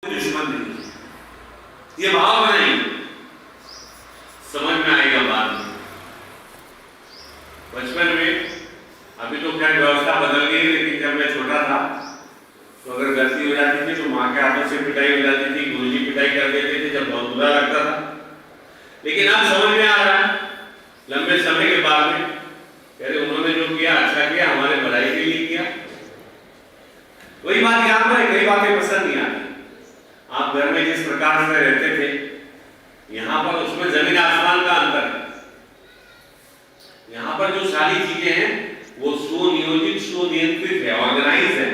दुश्मन नहीं, ये भाव नहीं समझ में आएगा बाद में। बचपन में अभी तो क्या व्यवस्था बदल गई, लेकिन जब मैं छोटा था तो अगर गलती हो जाती थी तो माँ के हाथों से पिटाई हो जाती थी, गुरुजी पिटाई कर देते थे, जब बहुत बुरा लगता था। लेकिन अब समझ में आ रहा है लंबे समय के बाद में, अरे उन्होंने जो किया अच्छा किया, हमारे भलाई के लिए किया। वही बात याद में कई बातें पसंद नहीं आती। आप घर में जिस प्रकार से रहते थे, यहाँ पर उसमें जमीन आसमान का अंतर है। यहाँ पर जो सारी चीजें हैं वो सुनियोजित, सुनियंत्रित है, ऑर्गेनाइज है।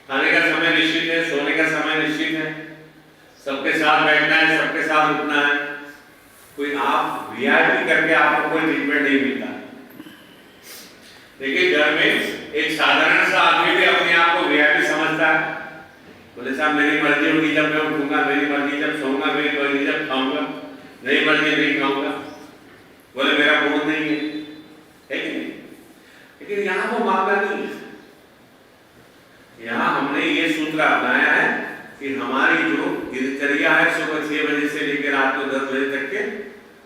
खाने का समय निश्चित है, सोने का समय निश्चित है, सबके साथ बैठना है, सबके साथ उठना है। कोई आप वीआईपी करके आपको कोई ट्रीटमेंट नहीं मिलता। देखिए घर में एक साधारण सा आदमी भी अपने आप को वीआईपी समझता है। बोले साहब मेरी मर्जी होगी जब मैं उठूंगा, मेरी मर्जी जब सोऊंगा, मेरी मर्जी जब खाऊंगा, नहीं मर्जी नहीं खाऊंगा। बोले मेरा मूड नहीं है कि नहीं? लेकिन यहाँ वो मामला नहीं है। यहाँ हमने ये सूत्र अपनाया है कि हमारी जो दिनचर्या है सुबह 6 बजे से लेकर रात को 10 बजे तक के,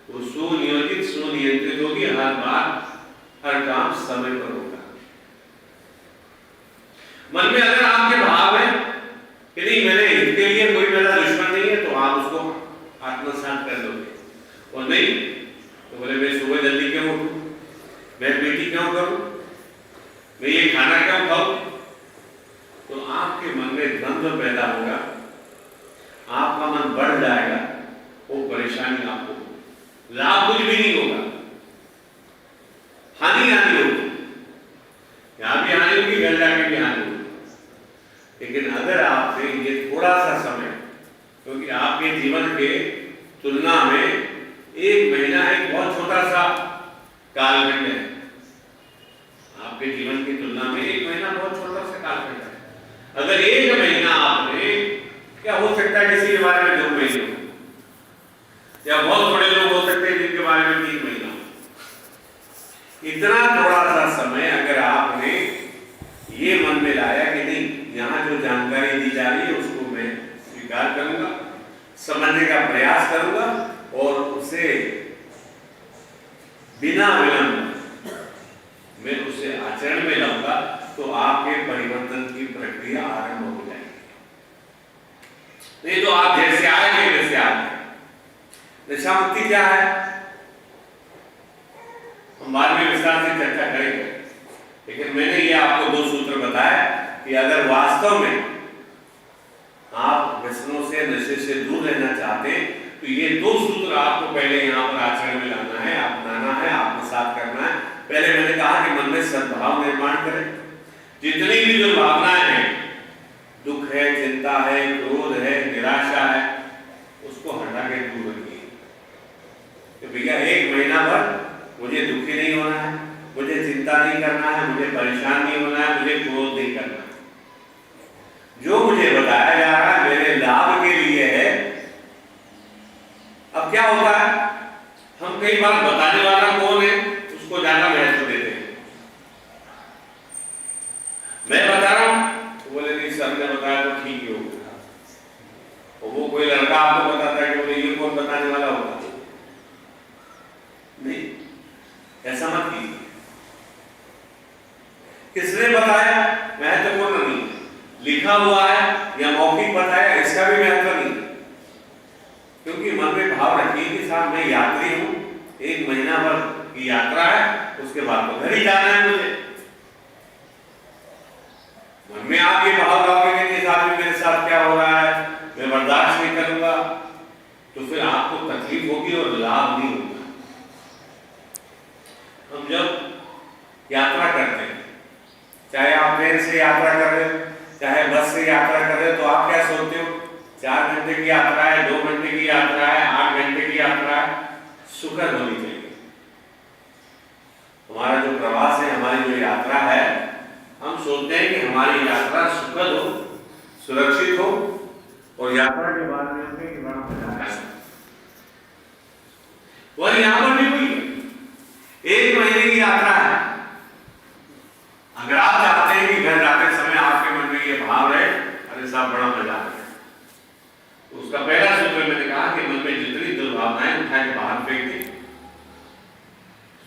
वो सुनियोजित, सुनियंत्रित होगी। हर बात, हर काम समय पर होगा। मन में अगर आपके भाव है कि नहीं मेरे इनके लिए कोई मेरा दुश्मन नहीं है, तो आप उसको आत्मसात कर दोगे। और नहीं तो बोले मैं सुबह जल्दी क्यों उठूं, मैं ड्यूटी क्यों करूं, मैं ये खाना क्यों खाऊं, तो आपके मन में द्वंद्व पैदा होगा, आपका मन बढ़ जाएगा। वो परेशानी आपको, लाभ कुछ भी नहीं होगा, हानि होगी। यहां भी हानि होगी, घर जाके भी हानि होगी। लेकिन अगर आपने ये थोड़ा सा समय, क्योंकि आपके जीवन के तुलना में 1 महीना एक बहुत छोटा सा कालखंड है। आपके जीवन की तुलना में 1 महीना बहुत छोटा सा कालखंड है। अगर 1 महीना आपने, क्या हो सकता है किसी के बारे में 2 महीने हो, या बहुत थोड़े लोग हो सकते हैं जिनके बारे में 3 महीना। इतना थोड़ा सा समय अगर आपने ये मन में लाया कि नहीं यहाँ जो जानकारी दी जा रही है उसको मैं स्वीकार करूंगा, समझने का प्रयास करूंगा और उसे बिना विलंब मैं उसे आचरण में लाऊंगा, तो आपके परिवर्तन की प्रक्रिया आरंभ हो जाएगी। नहीं तो आप जैसे आएंगे वैसे आएंगे। नशा मुक्ति क्या है हम बाद में विस्तार से चर्चा करेंगे, लेकिन मैंने ये आपको 2 सूत्र बताया कि अगर वास्तव में आप व्यसनों से, नशे से दूर रहना चाहते हैं, तो ये 2 सूत्र आपको पहले यहाँ पर आचरण में लाना है, अपनाना है, आत्मसात करना है। पहले मैंने कहा कि मन में सद्भाव निर्माण करें। जितनी भी जो भावनाएं हैं, दुख है, चिंता है, क्रोध है, निराशा है, उसको हटा के दूर रखिए। तो भैया 1 महीना भर मुझे दुखी नहीं होना है, मुझे चिंता नहीं करना है, मुझे परेशान नहीं होना है, मुझे क्रोध नहीं करना है। जो मुझे बताया जा रहा है मेरे लाभ के लिए है। अब क्या होता है, हम कई बार बताने वाला कौन है उसको ज्यादा महत्व देते हैं। मैं बता रहा हूं तो बोले नहीं सर ने बताया तो ठीक ही होगा, और वो कोई लड़का आपको बताता है कि बोले ये कौन बताने वाला होगा। नहीं, ऐसा मत कीजिए। किसने बताया महत्वपूर्ण नहीं, लिखा हुआ है या मौखिक बताया इसका भी महत्व नहीं, क्योंकि मन में भाव रखिए कि साहब मैं यात्री हूं, 1 महीना भर की यात्रा है, उसके बाद तो घर ही जाना है मुझे। मन में आप ये भाव लाओगे कि साहब मेरे साथ क्या हो रहा है, मैं बर्दाश्त नहीं करूंगा, तो फिर आपको तकलीफ होगी और लाभ नहीं होगा। हम जब यात्रा करते हैं, चाहे आप ट्रेन से यात्रा कर रहे हो, चाहे बस से यात्रा कर रहे हो, तो आप क्या सोचते हो 4 घंटे की यात्रा है, 2 घंटे की यात्रा है, 8 घंटे की यात्रा है, सुखद होनी चाहिए। हमारा जो प्रवास है, हमारी जो यात्रा है, हम सोचते हैं कि हमारी यात्रा सुखद हो, सुरक्षित हो, और यात्रा के बाद में हमें कि बड़ा मजा आए। वह यहाँ पर भी हुई 1 महीने की यात्रा है। अगर आप चाहते हैं कि घर जाते समय आपके मन में ये भाव रहे, अरे साहब बड़ा मजा आ गया, उसका पहला सूत्र मैंने कहा कि मन में जितनी दुर्भावनाएं उठा के बाहर फेंक दे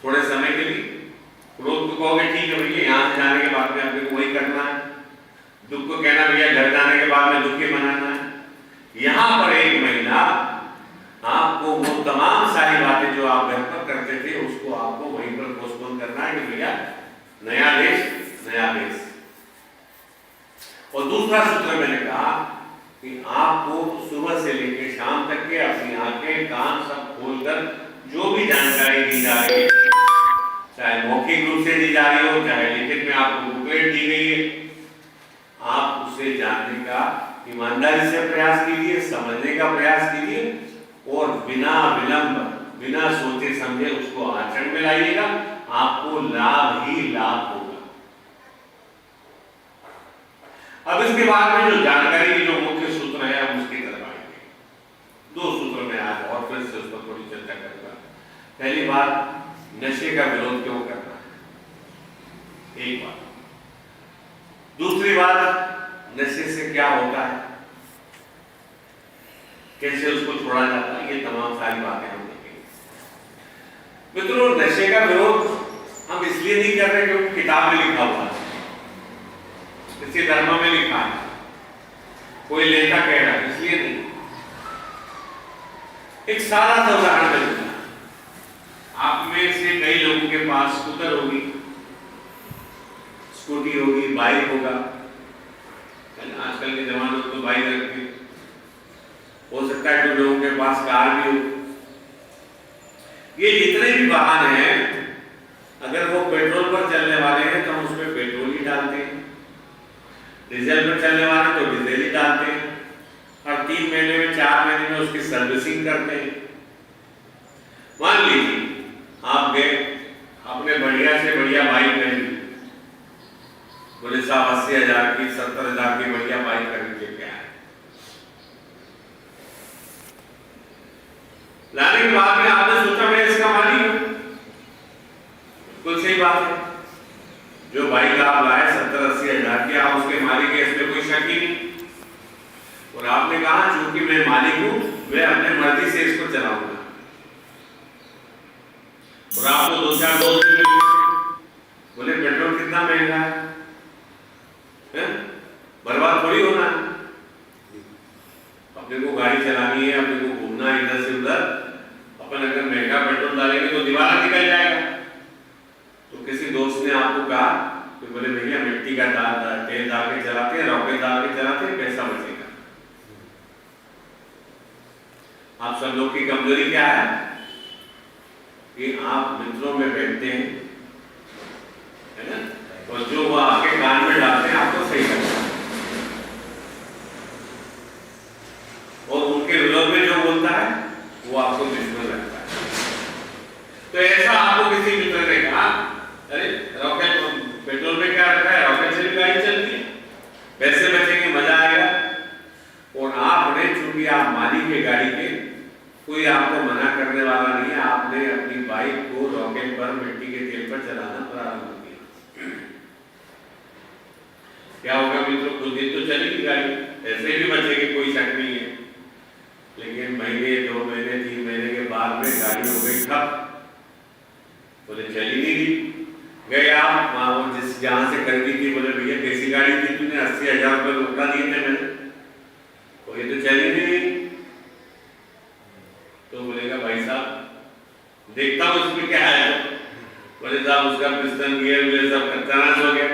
थोड़े समय के लिए। क्रोध को कहोगे ठीक है भैया यहाँ से जाने के बाद में अपने को वही करना है, दुख को कहना भैया घर जाने के बाद में दुखी मनाना है। यहाँ पर 1 महीना आपको वो तमाम सारी बातें जो आप घर पर करते थे उसको आपको वहीं पर पोस्टपोन करना है कि भैया नया देश। और दूसरा सूत्र मैंने कहा कि आपको सुबह से लेकर शाम तक के अपनी आंखें कान सब खोलकर जो भी जानकारी दी जा रही है, चाहे मौखिक रूप से दी जा रही हो चाहे लिखित में आपको बुकलेट दी गई है, आप उसे जानने का ईमानदारी से प्रयास कीजिए, समझने का प्रयास कीजिए और बिना विलंब बिना सोचे समझे उसको आचरण में लाइएगा। आपको लाभ ही लाभ होगा। अब इसके बाद में जो जानकारी की जो मुख्य सूत्र है हम उसकी तरफ आएंगे। 2 सूत्र में आज और फिर से उस पर थोड़ी चर्चा करूंगा। पहली बात, नशे का विरोध क्यों करना है, एक बात। दूसरी बात, नशे से क्या होता है, कैसे उसको छोड़ा जाता है, ये तमाम सारी बातें हम देखेंगे। मित्रों, नशे का विरोध हम इसलिए नहीं कर रहे क्योंकि किताब में लिखा हुआ है, किसी धर्म में लिखा है, कोई लेखक कह रहा है, इसलिए नहीं। एक सादा सा उदाहरण देता हूं। आप में से कई लोगों के पास स्कूटर होगी, स्कूटी होगी, बाइक होगा। आजकल के जमाने में तो बाइक रखते, हो सकता है कुछ लोगों के पास कार भी हो। ये जितने भी वाहन हैं, अगर वो पेट्रोल पर चलने वाले हैं तो हम उसमें पेट्रोल ही डालते हैं, डीजल पर चलने वाले तो डीजल ही डालते हैं, और 3 महीने में 4 महीने में उसकी सर्विसिंग करते हैं। मान लीजिए आप गए अपने बढ़िया से बढ़िया बाइक खरीदी, बोले साहब 80,000 की 70,000 की बढ़िया बाइक खरीद लेके आए। लाने के बाद में आपने सोचा मैं इसका मालिक हूं, बिल्कुल सही बात है। जो बाइक आप लाए 70-80 हजार की, आप उसके मालिक है, इसमें कोई शक ही नहीं। और आपने कहा चूंकि मैं मालिक हूं मैं अपने मर्जी से इसको चलाऊंगा। और आपको 2-4 दोस्त बोले पेट्रोल कितना महंगा है, बर्बाद थोड़ी होना है, अपने को गाड़ी चलानी है, अपने को घूमना है इधर से उधर। अपन अगर महंगा पेट्रोल डालेंगे तो दीवार निकल जाएगा। तो किसी दोस्त ने आपको कहा कि बोले भैया मिट्टी का तेल डाल के चलाते हैं, रॉकेट डाल के चलाते हैं, पैसा बचेगा। आप सब लोग की कमजोरी क्या है कि आप मित्रों में बैठते हैं, है ना, और जो वो आपके कान में डालते हैं आपको सही लगता है, और उनके विरोध में जो बोलता है वो आपको दुश्मन लगता है। तो ऐसा आपको किसी मित्र ने कहा अरे रॉकेट पेट्रोल में क्या रखा है, रॉकेट से भी गाड़ी चलती है, पैसे बचेंगे, मजा आएगा। और आपने चूंकि आप मालिक के गाड़ी के, कोई आपको मना करने वाला नहीं है, आपने अपनी बाइक को रॉकेट पर मिट्टी के तेल पर चलाना प्रारंभ किया। क्या होगा मित्रों, कुछ दिन तो चलेगी गाड़ी, ऐसे भी बचेगी, कोई शक नहीं है। लेकिन महीने 2 महीने 3 महीने के बाद में गाड़ी हो गई ठप, बोले चली नहीं गई। गए आप वहां जिस जहां से खरीदी थी, बोले भैया कैसी गाड़ी थी तूने, 80,000 रुपये रुपया दिए थे मैंने, तो ये तो चली नहीं। तो बोलेगा भाई साहब देखता हूँ इसमें क्या है। बोले साहब उसका पिस्टन गियर ये सब कच्चा हो गया।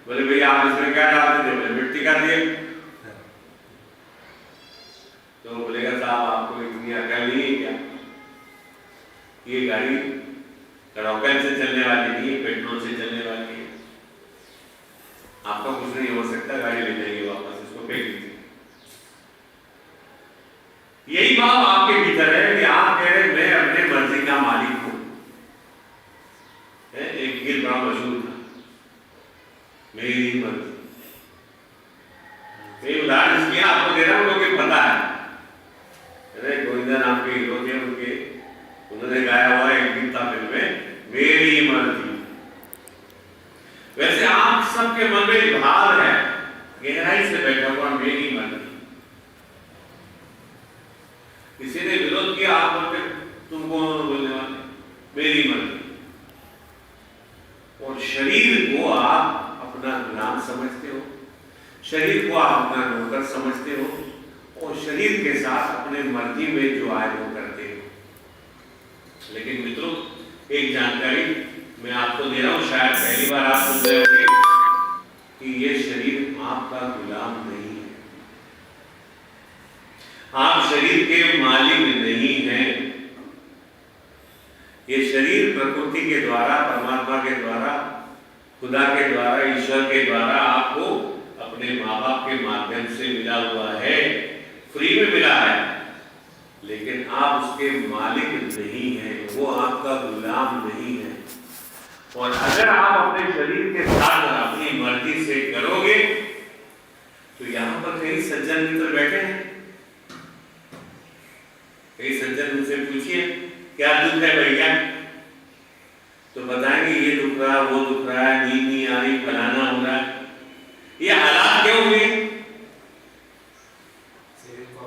बोले भैया आप इसमें क्या डालते थे, बोले मिट्टी का दिए। तो बोलेगा साहब आपको इतनी अकल नहीं है क्या, ये गाड़ी रॉकेट से चलने वाली नहीं है, पेट्रोल से चलने वाली है, आपका कुछ नहीं हो सकता, गाड़ी ले जाइए वापस, इसको फेंक दीजिए। यही भाव आपके भीतर है कि आप कह रहे मैं अपने मर्जी का मालिक हूं। एक गीत बड़ा मशहूर था, मेरी मर्जी। मैं उदाहरण इसलिए आपको दे रहा हूं क्योंकि पता है, अरे गोविंदा नाम के हीरो थे, उन्होंने गाया हुआ एक गीत था फिल्म में, मेरी मर्जी। वैसे आप सबके मन में भाव है, गहराई से बैठा हुआ मेरी मर्जी। शरीर को आप अपना नौकर समझते हो और शरीर के साथ अपने मर्जी में जो आए वो करते हो। लेकिन मित्रों, एक जानकारी मैं आपको दे रहा हूं, शायद पहली बार आप सुन रहे होंगे कि ये शरीर आपका गुलाम नहीं है, आप शरीर के मालिक नहीं हैं। ये शरीर प्रकृति के द्वारा, परमात्मा के द्वारा, खुदा के द्वारा, ईश्वर के द्वारा आपको अपने माँ बाप के माध्यम से मिला हुआ है, फ्री में मिला है, लेकिन आप उसके मालिक नहीं हैं, वो आपका गुलाम नहीं है। और अगर आप अपने शरीर के साथ अपनी मर्जी से करोगे तो यहां पर कई सज्जन मित्र बैठे हैं, कई सज्जन उनसे पूछिए क्या दुख है भैया, तो बताएंगे ये दुख रहा, वो दुख रहा है, नींद नहीं आ रही, फलाना हो रहा है। ये हालात क्यों हुए,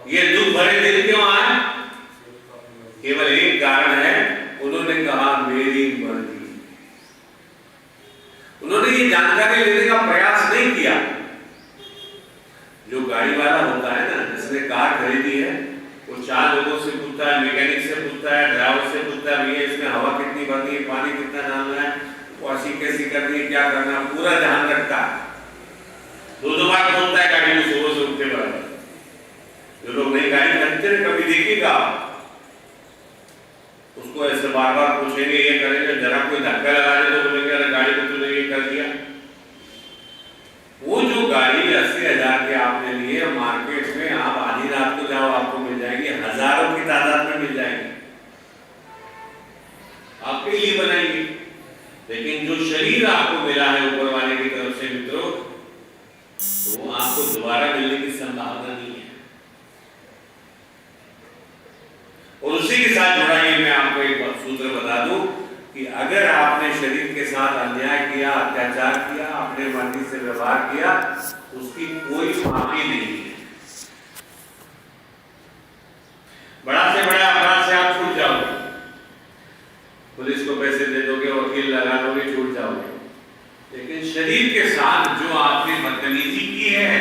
ये दुख भरे दिन क्यों आए? केवल एक कारण है, उन्होंने कहा मेरी मर्जी। उन्होंने ये जानकारी लेने का प्रयास नहीं किया। जो गाड़ी वाला होता है ना, जिसने कार खरीदी है, वो 4 लोगों से पूछता है, मैकेनिक से पूछता है, ड्राइवर से पूछता है, भैया इसमें हवा कितनी भरनी है, पानी कितना डालना है, वॉशिंग कैसी करनी है, क्या करना है, पूरा ध्यान रखता है। 2 बार बोलता है गाड़ी में सुबह से उठते बार। जो लोग नई गाड़ी खरीदते हैं, कभी देखिएगा उसको ऐसे बार बार पूछेंगे, ये करेंगे, जरा कोई धक्का लगा दे तो बोलेंगे अरे गाड़ी को तूने ये कर दिया। वो जो गाड़ी 80,000 के आपने लिए मार्केट में, आप आधी रात को जाओ आपको मिल जाएगी, हजारों की तादाद में मिल जाएगी, आपके लिए बनाएंगे। लेकिन जो शरीर आपको मिला है ऊपर वाले की तरफ से मित्रों, तो वो आपको दोबारा मिलने की संभावना नहीं है। और उसी के साथ जुड़ा ये मैं आपको एक सूत्र बता दूं कि अगर आपने शरीर के साथ अन्याय किया, अत्याचार किया, अपने मर्जी से व्यवहार किया, उसकी कोई माफी नहीं है। बड़ा से बड़ा अपराध से आप छूट जाओगे, पुलिस को पैसे दे दोगे, वकील लगा दोगे, छूट जाओगे। लेकिन शरीर के साथ जो आपने बदतमीजी की है,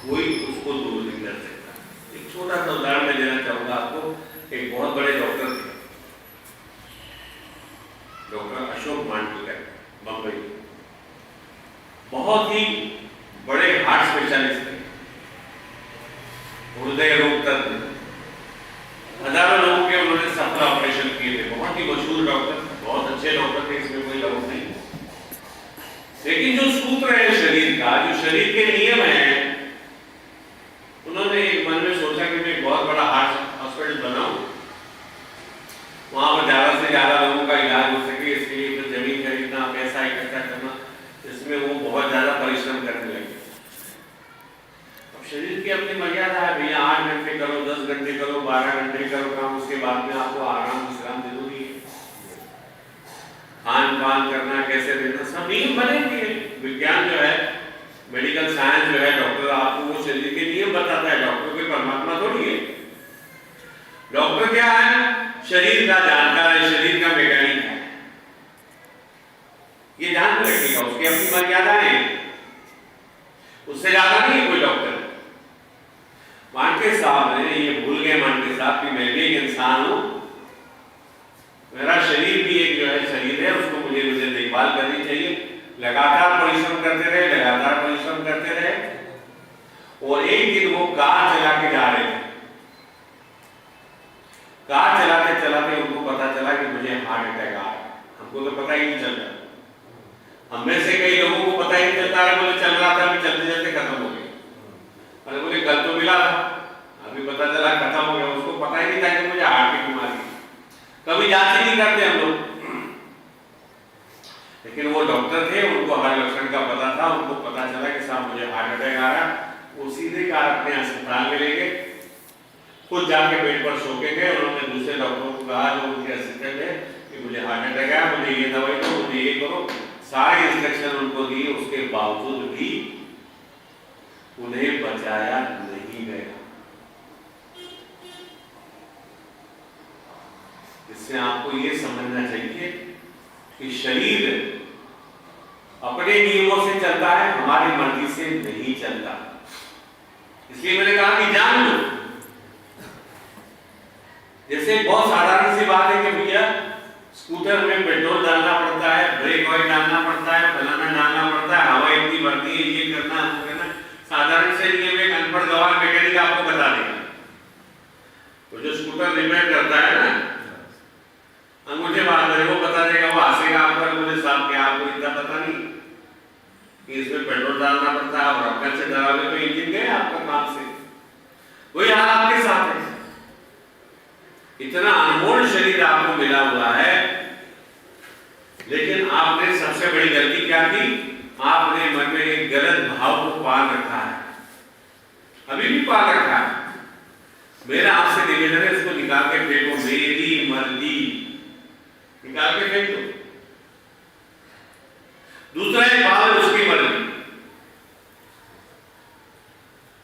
कोई उसको दूर नहीं कर सकता। एक छोटा सा उदाहरण मैं देना चाहूंगा आपको। एक बहुत बड़े डॉक्टर थे, डॉक्टर अशोक मांडविकर, बंबई, बहुत ही बड़े हार्ट स्पेशलिस्ट थे, हृदय रोग तज्ञ, हजारों लोगों के उन्होंने 17 ऑपरेशन किए थे, बहुत ही मशहूर डॉक्टर, बहुत अच्छे डॉक्टर थे, इसमें कोई डाउट नहीं। लेकिन जो सूत्र है शरीर का, जो शरीर के नियम है, उन्होंने एक मन में सोचा कि मैं बहुत बड़ा हार्ट हॉस्पिटल बनाऊं, वहां पर ज्यादा से ज्यादा लोगों का इलाज हो सके, इसके लिए तो जमीन खरीदना, पैसा इकट्ठा करना, इसमें वो बहुत ज्यादा परिश्रम करने लगे। अब शरीर की अपनी मर्यादा है, भैया 8 घंटे करो, 10 घंटे करो, 12 घंटे करो काम, उसके बाद में आपको आराम विश्राम जरूरी है। खान पान करना, कैसे रहना, सब नियम बने हुए हैं। विज्ञान जो है, मेडिकल साइंस जो है, डॉक्टर आपको वो शरीर के नियम बताता है। डॉक्टर कोई परमात्मा थोड़ी है। डॉक्टर क्या है? शरीर का जानकार है, शरीर का मैकेनिक है, ये ध्यान रखिएगा। उसकी अपनी मर्यादाएं हैं, उससे ज्यादा नहीं कोई डॉक्टर। मांडके साहब ने ये भूल गए, मांडके साहब कि मैं भी एक इंसान हूं, मेरा शरीर भी एक जो है शरीर है, उसको मुझे देखभाल करनी चाहिए। लगातार परिश्रम करते रहे, लगातार परिश्रम करते रहे, और एक दिन वो कार चला के जा रहे थे। कार चलाते चलाते उनको पता चला कि मुझे हार्ट अटैक आ रहा है। हमको तो पता ही नहीं चलता, हम में से कई लोगों को पता ही नहीं चलता है, बोले चल रहा था, अभी चलते चलते खत्म हो गया। अरे बोले कल तो मिला था, अभी पता चला खत्म हो गया। उसको पता ही नहीं था कि मुझे हार्ट की बीमारी। कभी जांच ही नहीं करते हम लोग। लेकिन वो डॉक्टर थे, उनको हर लक्षण का पता था, उनको पता चला कि साहब मुझे हार्ट अटैक आ रहा। वो सीधे कार अपने अस्पताल में ले गए, खुद जाके बेड पर सो के गए। उन्होंने दूसरे डॉक्टरों को कहा जो उनके असिस्टेंट है कि मुझे हार्ट अटैक आया, मुझे ये दवाई दो, मुझे ये करो, सारे इंस्ट्रक्शन उनको दिए। उसके बावजूद भी उन्हें बचाया नहीं गया। इससे आपको ये समझना चाहिए कि शरीर अपने नियमों से चलता है, हमारी मर्जी से नहीं चलता। इसलिए मैंने कहा कि जान लो। जैसे बहुत साधारण सी बात है कि भैया स्कूटर में पेट्रोल डालना पड़ता है, ब्रेक ऑयल डालना पड़ता है, फलाना डालना पड़ता है, हवा इतनी भरती है, ये करना वो करना। साधारण से नियम एक अनपढ़ गवार मैकेनिक आपको बता देगा। तो जो स्कूटर रिपेयर करता है ना, अंगूठे बांध रहे, वो बता देगा, वो हंसेगा आपको, बोले साहब क्या आपको इतना पता नहीं कि इसमें पेट्रोल डालना पड़ता है, और अक्कल से डरावे तो इंजन गए आपका काम से। वही हाल आपके साथ है। इतना अनमोल शरीर आपको मिला हुआ है, लेकिन आपने सबसे बड़ी गलती क्या की? आपने मन में एक गलत भाव को पाल रखा है, अभी भी पाल रखा है। मेरा आपसे निवेदन है, इसको निकाल के फेंको। मेरी मर्जी निकाल के फेंक दो। दूसरा एक भाव है उसकी मर्जी।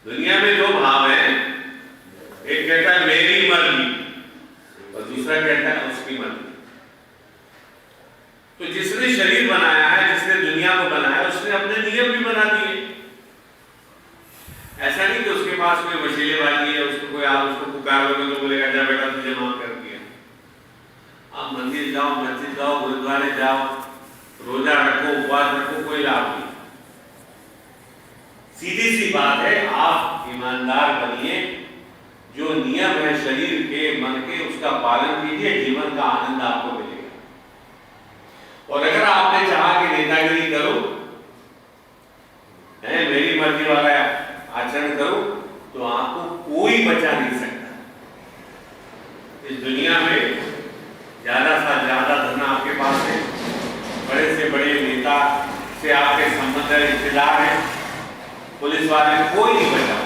दुनिया में दो भाव है, एक कहता है मेरी मर्जी और दूसरा कहता है उसकी मर्जी। तो जिसने शरीर बनाया है, जिसने दुनिया को बनाया, उसने अपने नियम भी बना दिए। ऐसा नहीं कि उसके पास कोई वसीलेबाजी है, उसको कोई आप उसको पुकारोगे तो बोलेगा जा बेटा तुझे माफ कर दिया। आप मंदिर जाओ, मस्जिद जाओ, गुरुद्वारे जाओ, रोजा रखो, उपवास रखो, कोई लाभ नहीं। सीधी सी बात है, आप ईमानदार बनिए। जो नियम है शरीर के, मन के, उसका पालन कीजिए, जीवन का आनंद आपको मिलेगा। और अगर आपने चाहा कि नेतागिरी करो, मेरी मर्जी वाला आचरण करो, तो आपको कोई बचा नहीं सकता। इस दुनिया में ज्यादा से ज्यादा धन आपके पास है, बड़े से बड़े नेता से आपके संबंध रिश्तेदार हैं, पुलिस वाले, कोई नहीं बचा।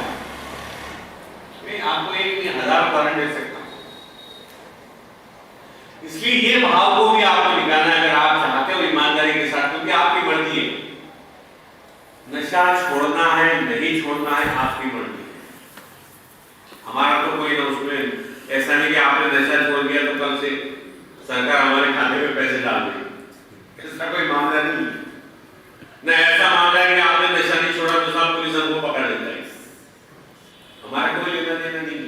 मैं आपको एक नहीं 1000 उदाहरण दे सकता हूं। इसलिए ये भाव को भी आपको निकालना है अगर आप चाहते हो ईमानदारी के साथ, क्योंकि आपकी मर्जी है। नशा छोड़ना है नहीं छोड़ना है आपकी मर्जी है। हमारा तो कोई ना उसमें ऐसा नहीं कि आपने नशा छोड़ दिया तो कल से सरकार हमारे खाते में पैसे डाल देगी, ऐसा कोई मामला नहीं है। न ऐसा मामला है कि आपने नशा नहीं छोड़ा तो सब पुलिस हमको पकड़ लेता है। हमारा कोई लेना देना नहीं है।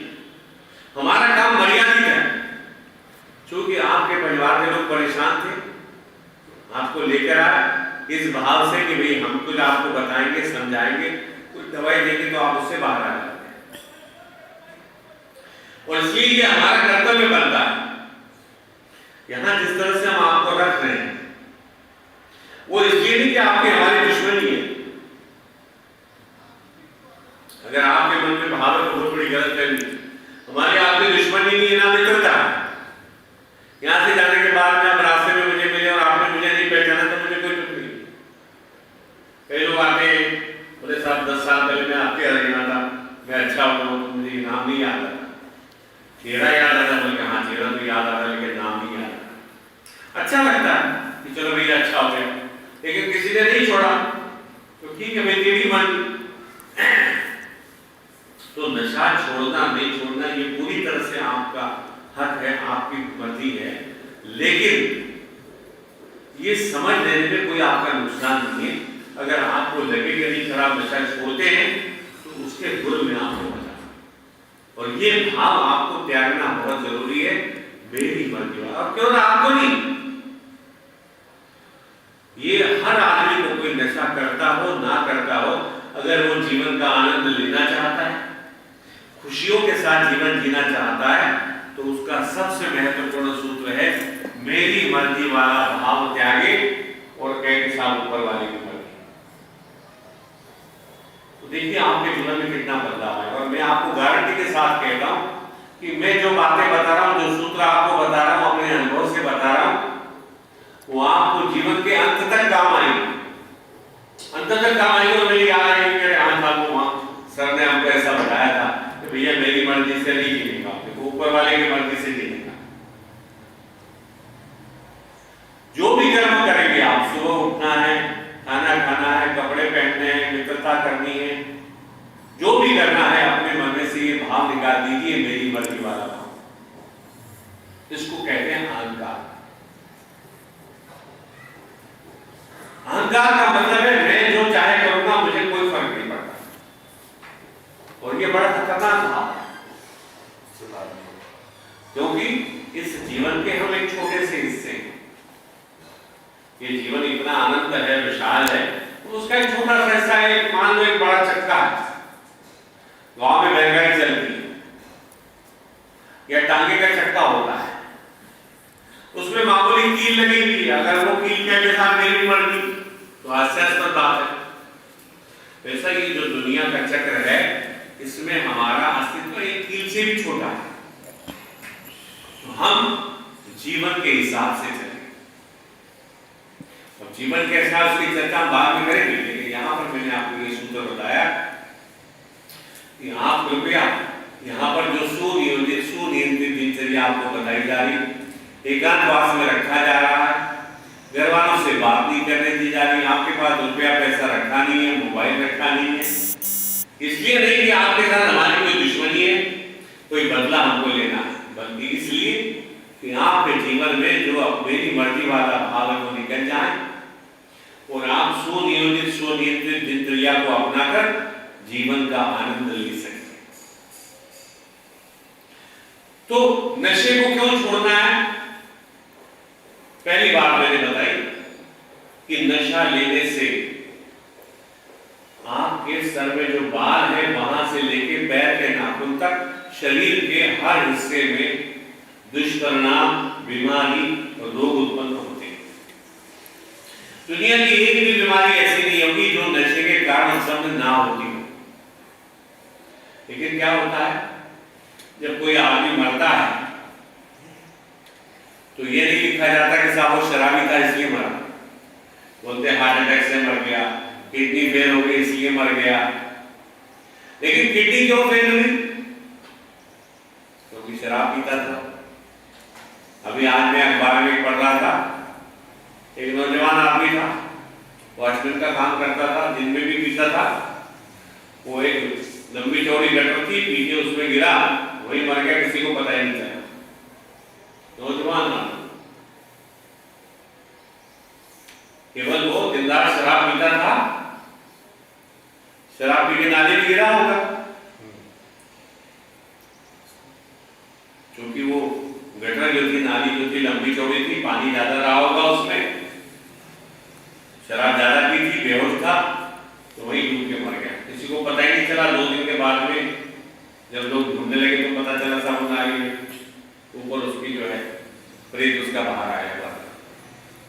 हमारा काम मर्यादित है। क्योंकि आपके परिवार के लोग परेशान थे, आपको लेकर आए इस भाव से कि भाई हम कुछ आपको बताएंगे, समझाएंगे, कुछ दवाई देंगे तो आप उससे बाहर आ जाते हैं। और इसलिए ये हमारा कर्तव्य बनता है। यहां जिस तरह से हम आपको रख रहे हैं वो इसलिए नहीं कि आपकी हमारी दुश्मनी है। अगर आपके मन में भाव है तो बहुत बड़ी गलत करनी। हमारी आपकी दुश्मनी नहीं है, ना मित्रता। यहां से जाने के बाद में आप रास्ते में मुझे मिले और आपने मुझे नहीं पहचाना तो मुझे कोई दुख नहीं। कई लोग आते बोले साहब 10 साल पहले मैं आपके यहाँ रहना था, मैं अच्छा हो गया, मुझे नाम नहीं याद आता, चेहरा याद आता, बोले हाँ चेहरा तो याद आ रहा है लेकिन नाम नहीं याद आता। अच्छा लगता है कि चलो भैया अच्छा हो गया, लेकिन किसी ने नहीं छोड़ा तो ठीक है, मैं तेरी मर्जी। तो नशा छोड़ना नहीं छोड़ना ये पूरी तरह से आपका हक है, आपकी मर्जी है। लेकिन ये समझ लेने में कोई आपका नुकसान नहीं है। अगर आपको लगे कि नहीं खराब नशा छोड़ते हैं तो उसके गुरु में आपको बचा। और ये भाव आपको त्यागना बहुत जरूरी है, मेरी मर्जी वाला। और क्यों ना आपको नहीं, ये हर आदमी को, कोई नशा करता हो ना करता हो, अगर वो जीवन का आनंद लेना चाहता है, खुशियों के साथ जीवन जीना चाहता है, तो उसका सबसे महत्वपूर्ण सूत्र है मेरी मर्जी वाला भाव त्यागे और कहे कि साहब ऊपर वाले की मर्जी। तो देखिए आपके जीवन में कितना बदलाव है। और मैं आपको गारंटी के साथ कहता हूं कि मैं जो बातें बता रहा हूं, जो सूत्र आपको बता रहा हूं, अपने अनुभव से बता रहा हूं, वो आपको जीवन के अंत तक काम आएंगे। अंत तक काम आएंगे। और मेरी याद आई कि आपको वहां सर ने हमको ऐसा बताया था कि भैया मेरी मर्जी से नहीं जीने का, ऊपर वाले की मर्जी से जीने का। जो भी कर्म करेंगे आप, सुबह उठना है, खाना खाना है, कपड़े पहनने हैं, मित्रता करनी है, जो भी करना है अपने मन में से ये भाव निकाल दीजिए, मेरी मर्जी वाला भाव। इसको कहते हैं अहंकार। अहंकार का मतलब और ये बड़ा खतरनाक था, क्योंकि इस जीवन के हम एक छोटे से हिस्से हैं। ये जीवन इतना आनंद है, विशाल है, तो उसका एक छोटा सा हिस्सा है। मान लो एक बड़ा चक्का है, गांव में बैलगाड़ी चलती है या टांगे का चक्का होता है, उसमें मामूली कील लगी हुई है, अगर वो कील के साथ मेरी मर गई तो हास्यास्पद बात है। वैसा ही जो दुनिया का चक्र है, इसमें हमारा अस्तित्व एक कील से भी छोटा है। तो हम जीवन के हिसाब से चलें। अब जीवन के हिसाब से चर्चा बाद में करेंगे, लेकिन यहाँ पर मैंने आपको ये सूत्र बताया कि आप कृपया यहाँ पर जो सुनियंत्रित दिनचर्या आपको बताई जा रही, एकांतवास में रखा जा रहा है, घर वालों से बात नहीं करने दी जा रही, आपके पास रुपया पैसा रखा नहीं है, मोबाइल रखा नहीं है, इसलिए नहीं कि आपके साथ हमारी कोई दुश्मनी है, कोई बदला हमको लेना है, बल्कि इसलिए कि आपके जीवन में जो मेरी मर्जी वाला भाव है वो निकल जाए और आप सुनियंत्रित दिनचर्या को अपनाकर जीवन का आनंद ले सकें। तो नशे को क्यों छोड़ना है? पहली बात मैंने बताई कि नशा लेने से आपके सर में जो बाल है वहां से लेके पैर के नाखून तक शरीर के हर हिस्से में दुष्परिणाम, बीमारी और रोग उत्पन्न होते हैं। दुनिया की एक भी बीमारी ऐसी नहीं होगी जो नशे के कारण उत्पन्न ना होती हो। लेकिन क्या होता है, जब कोई आदमी मरता है तो ये नहीं लिखा जाता कि साहब वो शराबी था इसलिए मरा, बोलते हार्ट अटैक से मर गया, किडनी फेल हो गई इसलिए मर गया। लेकिन किडनी क्यों फेल हुई? क्योंकि शराब पीता था। अभी आज मैं अखबार में पढ़ रहा था, एक नौजवान आदमी था, वॉचमैन का काम करता था, दिन में भी पीता था। वो एक लंबी चौड़ी गटर थी, पीछे उसमें गिरा, वही मर गया, किसी को पता ही नहीं चला। नौजवान केवल वो दिनदार शराब पीता था, शराब पी के नाले में गिरा होगा, क्योंकि वो गटर जो थी, नाली जो थी लंबी चौड़ी थी, पानी ज्यादा रहा होगा उसमें, शराब ज्यादा पी थी, बेहोश था, तो वही डूब के मर गया। किसी को पता ही नहीं चला। 2 दिन के बाद में जब लोग ढूंढने लगे तो पता चला सामने नाली में ऊपर उसकी जो है प्रेत उसका बाहर आया हुआ,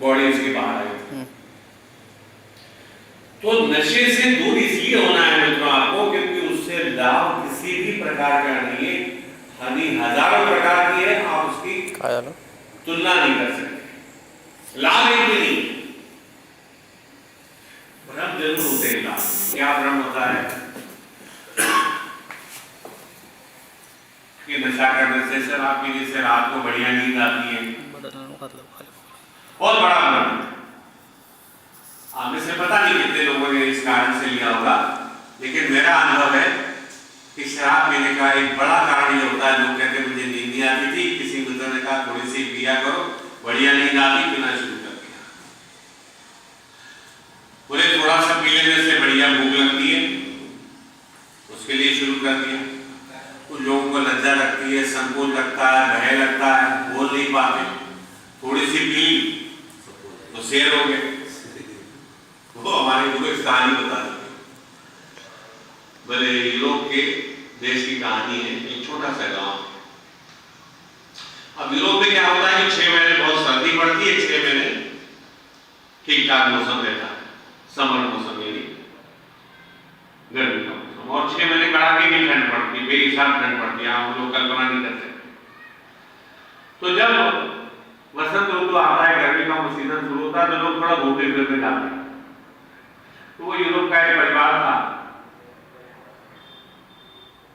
बॉडी उसकी बाहर आई। तो नशे से दूर इसलिए होना है मित्रों आपको, क्योंकि उससे लाभ किसी भी प्रकार का नहीं है, हानि हजारों प्रकार की है, आप उसकी तुलना नहीं कर सकते। लाभ एक भी नहीं, भ्रम जरूर होते हैं। लाभ क्या भ्रम होता है कि नशा करने से, शराब पीने से रात को बढ़िया नींद आती है, बहुत बड़ा भ्रम। आप में से पता नहीं कितने लोगों ने इस कारण से लिया होगा, लेकिन मेरा अनुभव है कि शराब पीने का एक बड़ा कारण ये होता है, लोग कहते हैं मुझे नींद नहीं आती थी, किसी मित्र ने कहा थोड़ी सी पिया करो, बढ़िया नींद आती, पीना शुरू कर दिया। पूरे थोड़ा सा पी लेने से बढ़िया भूख लगती है, उसके लिए शुरू कर दिया। कुछ लोगों को लज्जा लगती है, संकोच लगता है, भय लगता है, बोल नहीं पाते, थोड़ी सी पी तो शेर हो गए। वो हमारे को एक कहानी बता दी, भले यूरोप के देश की कहानी है, एक छोटा सा गांव। अब यूरोप में क्या होता है कि 6 महीने बहुत सर्दी पड़ती है, 6 महीने ठीक ठाक मौसम रहता है, समर मौसम यानी गर्मी का मौसम, और 6 महीने कड़ाके की ठंड पड़ती है, बेहिसाब ठंड पड़ती है, आप लोग कल्पना नहीं कर सकते। तो जब वसंत ऋतु आता है, गर्मी का सीजन शुरू होता है, तो लोग थोड़ा घूमने फिरने जाते हैं। तो वो यूरोप का एक परिवार था,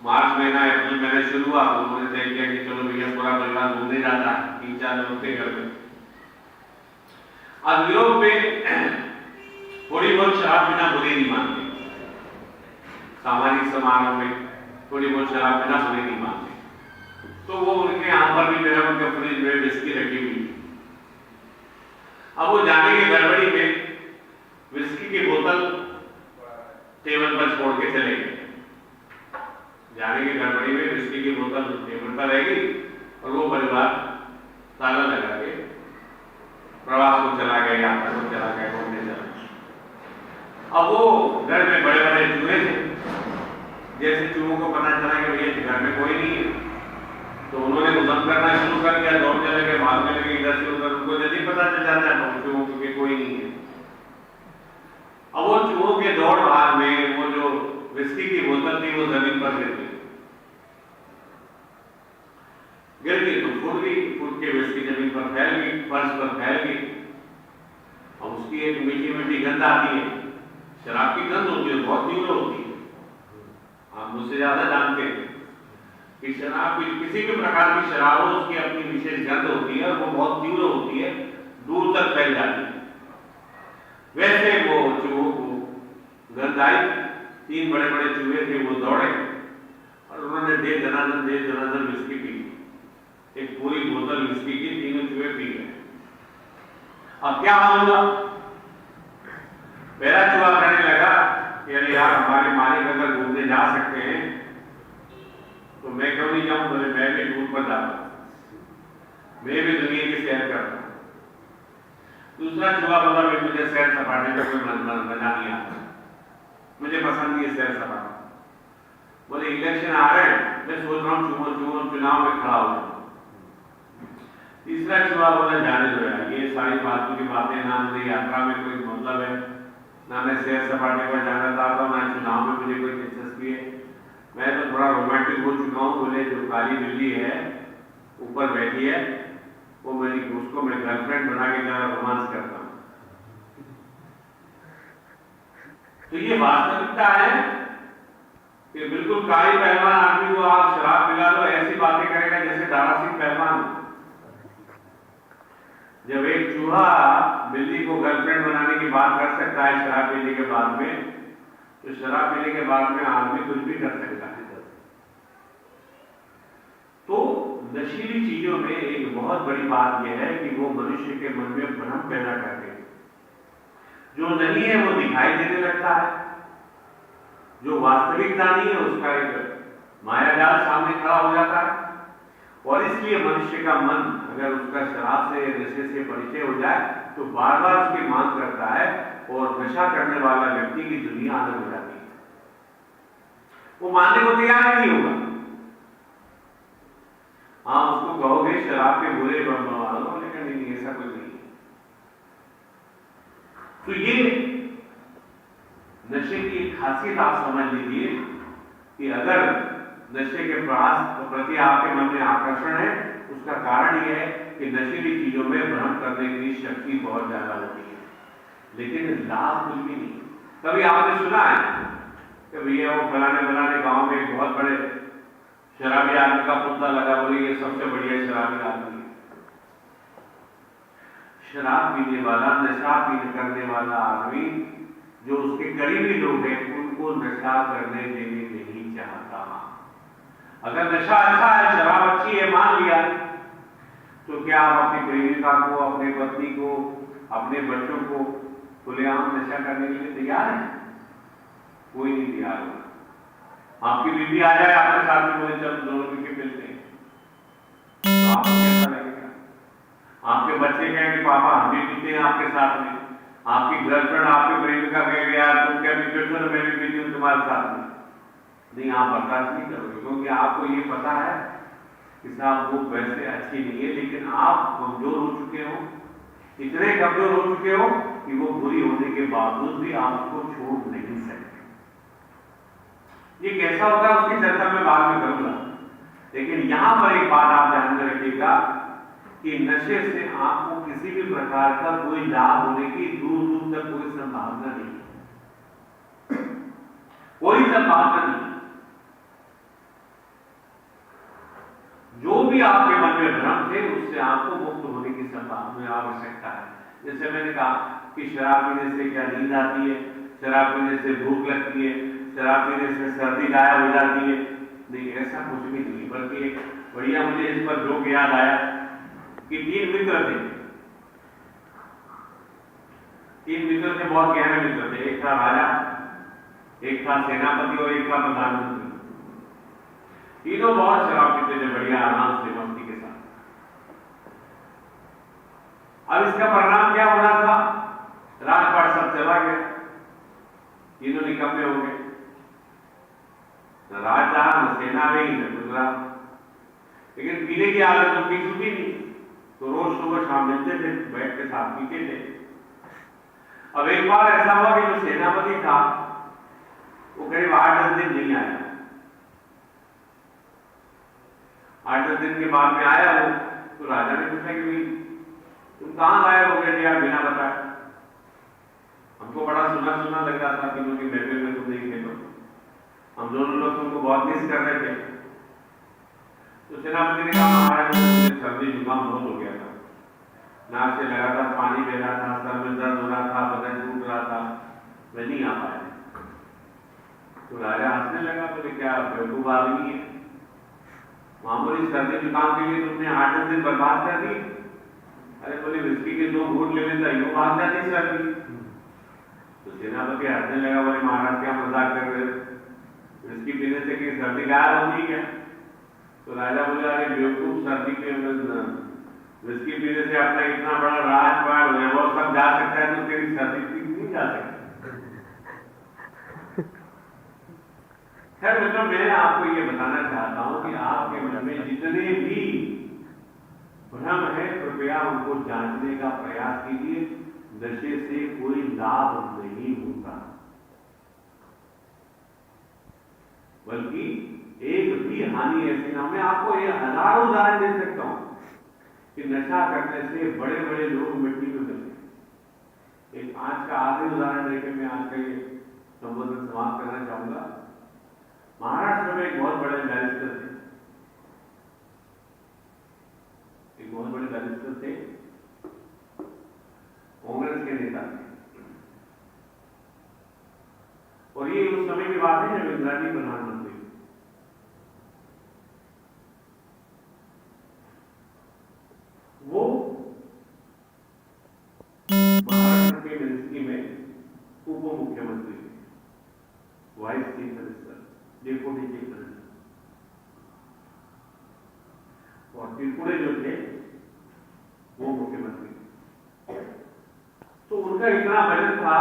मार्च महीना अप्रैल महीने शुरू हुआ, उन्होंने तय किया कि चलो भैया पूरा परिवार घूमने जाता है, 3-4 लोग थे घर में। अब यूरोप में थोड़ी बहुत शराब पीना बुरी नहीं मानते, सामाजिक समारोह में थोड़ी बहुत शराब पीना बुरी नहीं मानते। तो वो उनके यहाँ पर भी मेरा उनके फ्रिज में विस्की रखी हुई। अब वो जाने की गड़बड़ी में विस्की की बोतल टेबल पर छोड़ के चले गए। जाने की गड़बड़ी में विस्की की बोतल टेबल पर रहेगी और वो परिवार ताला लगा के प्रवास को चला गया, यात्रा को चला गया, घूमने चला गया। अब वो घर में बड़े बड़े चूहे थे। जैसे चूहों को पता चला कि भैया घर में कोई नहीं है, तो उन्होंने उधम करना शुरू कर दिया, दौड़ने लगे, भागने लगे इधर से उधर। उनको जल्दी पता चल जाता है चूहों को कि कोई नहीं है। अब वो चूहों के दौड़ भाग में वो जो विस्की की बोतल थी वो जमीन पर गिर गई तो फूट गई, फूट के विस्की जमीन पर फैल गई, फर्श पर फैल गई। अब उसकी एक मीठी मीठी गंध आती है। शराब की गंध होती है, बहुत तीव्र होती है। आप मुझसे ज्यादा जानते हैं कि शराब किसी भी प्रकार की शराब हो, उसकी अपनी विशेष गंध होती है और वो बहुत तीव्र होती है, दूर तक फैल जाती है। वैसे वो चूहों को गंध आई, 3 बड़े बड़े चूहे थे, वो दौड़े और उन्होंने दे दनादन विस्की पी। एक पूरी बोतल विस्की की 3 चूहे पी गए। अब क्या हाल हुआ? पहला चूहा कहने लगा कि अरे यार, हमारे मालिक अगर घूमने जा सकते हैं तो मैं क्यों नहीं जाऊं? बोले मैं भी टूर पर जाता, मैं भी दुनिया की सैर करता। दूसरा चूहा बोला मुझे सैर सपाटे का कोई मजा नहीं आता, मुझे पसंद नहीं है सैर सपाटा। बोले इलेक्शन आ रहे हैं, मैं सोच रहा हूँ चुनाव में खड़ा हो। तीसरा चूहा बोला जाने दो यार, ये सारी फालतू की बातें, ना मुझे यात्रा में कोई मतलब है, ना मैं सैर सपाटे पर जाना चाहता हूँ, ना चुनाव में मुझे कोई दिलचस्पी है, मैं तो थोड़ा रोमांटिक हो चुका हूँ। बोले जो काली बिल्ली है ऊपर बैठी है वो मेरी, उसको मैं गर्लफ्रेंड बना के जरा रोमांस करता हूँ। तो ये वास्तविकता है कि बिल्कुल काली पहलवान आदमी को आप शराब पिला दो, ऐसी बातें करेगा जैसे दारा सिंह पहलवान। जब एक चूहा बिल्ली को गर्लफ्रेंड बनाने की बात कर सकता है शराब पीने के बाद में, तो शराब पीने के बाद में आदमी कुछ भी कर सकता है। तो नशीली चीजों में एक बहुत बड़ी बात यह है कि वो मनुष्य के मन में भ्रम पैदा करते हैं। जो नहीं है वो दिखाई देने लगता है, जो वास्तविकता नहीं है उसका एक मायाजाल सामने खड़ा हो जाता है। और इसलिए मनुष्य का मन अगर उसका शराब से नशे से परिचय हो जाए तो बार बार उसकी मांग करता है और नशा करने वाला व्यक्ति की दुनिया अलग हो जाती है, वो मानने को तैयार नहीं होगा। हाँ, उसको कहोगे शराब के बुरे मानो, लेकिन नहीं, ऐसा कुछ नहीं। तो ये नशे की एक खासियत आप समझ लीजिए कि अगर नशे के प्रति आपके मन में आकर्षण है, उसका कारण यह है कि नशीली चीजों में भ्रम करने की शक्ति बहुत ज्यादा होती है, लेकिन लाभ कुछ भी नहीं। कभी आपने सुना है कि भैया वो फलाने गांव में एक बहुत बड़े शराबी आदमी का पुतला लगा, बोले ये सबसे बढ़िया शराबी आदमी है। शराब पीने वाला, नशा करने वाला आदमी, जो उसके करीबी लोग हैं, उनको नशा करने देने नहीं चाहता। अगर नशा अच्छा है, शराब अच्छी है, मान लिया, तो क्या आप अपनी प्रेमिका को, अपने पत्नी को, अपने बच्चों को खुलेआम नशा करने के लिए तैयार है? कोई नहीं तैयार होगा। आपकी बीवी आ जाए आपके साथ में, बोले चल दोनों मिलकर मिलते हैं, तो आपको कैसा लगेगा? आपके बच्चे कहें कि पापा हम भी पीते हैं आपके साथ में। आपकी गर्लफ्रेंड आपके प्रेमिका कहेगी यार तुम क्या पीते हो, मैं भी पीती हूँ तुम्हारे साथ में। नहीं, आप बर्दाश्त नहीं करोगे, क्योंकि आपको ये पता है कि साहब वो वैसे अच्छी नहीं है, लेकिन आप कमजोर हो चुके हो, इतने कमजोर हो चुके हो कि वो बुरी होने के बावजूद भी आप उसको छोड़ नहीं सकते। ये कैसा होता है उसकी चर्चा मैं बाद में करूंगा, लेकिन यहां पर एक बात आप ध्यान में रखिएगा कि नशे से आपको किसी भी प्रकार का कोई लाभ होने की दूर दूर तक कोई संभावना नहीं, कोई संभावना नहीं। जो भी आपके मन में भ्रम थे उससे आपको मुक्त होने की संभावना आवश्यकता है। जैसे मैंने कहा कि शराब पीने से क्या नींद आती है, शराब पीने से भूख लगती है, शराब पीने से सर्दी गायब हो जाती है। नहीं, ऐसा कुछ भी नहीं, बल्कि एक बढ़िया मुझे इस पर जोक याद आया कि 3 मित्र थे। 3 मित्र थे, बहुत गहरे मित्र थे। एक था राजा, एक था सेनापति और एक था प्रधानमंत्री। तीनों बहुत शराब पीते थे, बढ़िया आराम से मस्ती के साथ। अब इसका परिणाम क्या हो रहा था? राजपाट सब चला गया, तीनों निकम्मे हो गए, न राजा न सेना में न गुजरात। लेकिन पीने की आदत उनकी छूटी नहीं, तो रोज सुबह शाम मिलते थे, बैठ के साथ पीते थे। अब एक बार ऐसा हुआ कि जो सेनापति था वो करीब 8-10 दिन नहीं आया। 8-10 दिन के बाद में आया वो, तो राजा ने पूछा कि भाई तुम कहां गायब हो गए थे यार बिना बताए? हमको बड़ा सुना सुना लग रहा था तीनों की महफिल में तुम नहीं थे, तो हम दोनों लोग तुमको बहुत मिस कर रहे थे। तो सेनापति ने कहा महाराज मुझे सर्दी जुकाम बहुत हो गया था, नाक से लगातार पानी बह रहा था, सर में दर्द हो रहा था, बदन टूट रहा था, मैं नहीं आ पाया। तो राजा हंसने लगा, बोले क्या बेवकूफ आदमी है, मामूली सर्दी जुकाम के लिए तुमने 8-10 दिन बर्बाद कर दी। अरे बोले विस्की के 2 घूंट ले लेता यूं भाग जाती सर्दी। तो सेनापति हंसने लगा, बोले महाराज क्या मजाक कर रहे हो, विस्की पीने से कि सर्दी गायब होती क्या? तो राजा बोले अरे बेवकूफ, सर्दी के विस्की पीने से अपना इतना बड़ा राजपाट वैभव सब जा सकता है, तो तेरी सर्दी नहीं जा सकती। खैर मतलब मैं आपको ये बताना चाहता हूं कि आपके मन में जितने भी भ्रम है कृपया उनको जांचने का प्रयास कीजिए। नशे से कोई लाभ नहीं होता, बल्कि एक भी हानि ऐसी ना। मैं आपको ये हजारों उदाहरण दे सकता हूं कि नशा करने से बड़े बड़े लोग मिट्टी में बचे। एक आज का आखिरी उदाहरण देकर मैं आज का ये संबोधन समाप्त करना चाहूंगा। महाराष्ट्र में एक बहुत बड़े बैरिस्टर थे, एक बहुत बड़े बैरिस्टर थे, कांग्रेस के नेता थे। और ये उस समय की बात है जब इंदिरा जी प्रधानमंत्री। वो महाराष्ट्र के मिनिस्ट्री में उप मुख्यमंत्री थे, vice chief minister, deputy chief minister. और त्रिपुरे जो थे वो मुख्यमंत्री। तो उनका इतना बजट था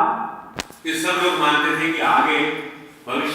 कि सब लोग मानते थे कि आगे भविष्य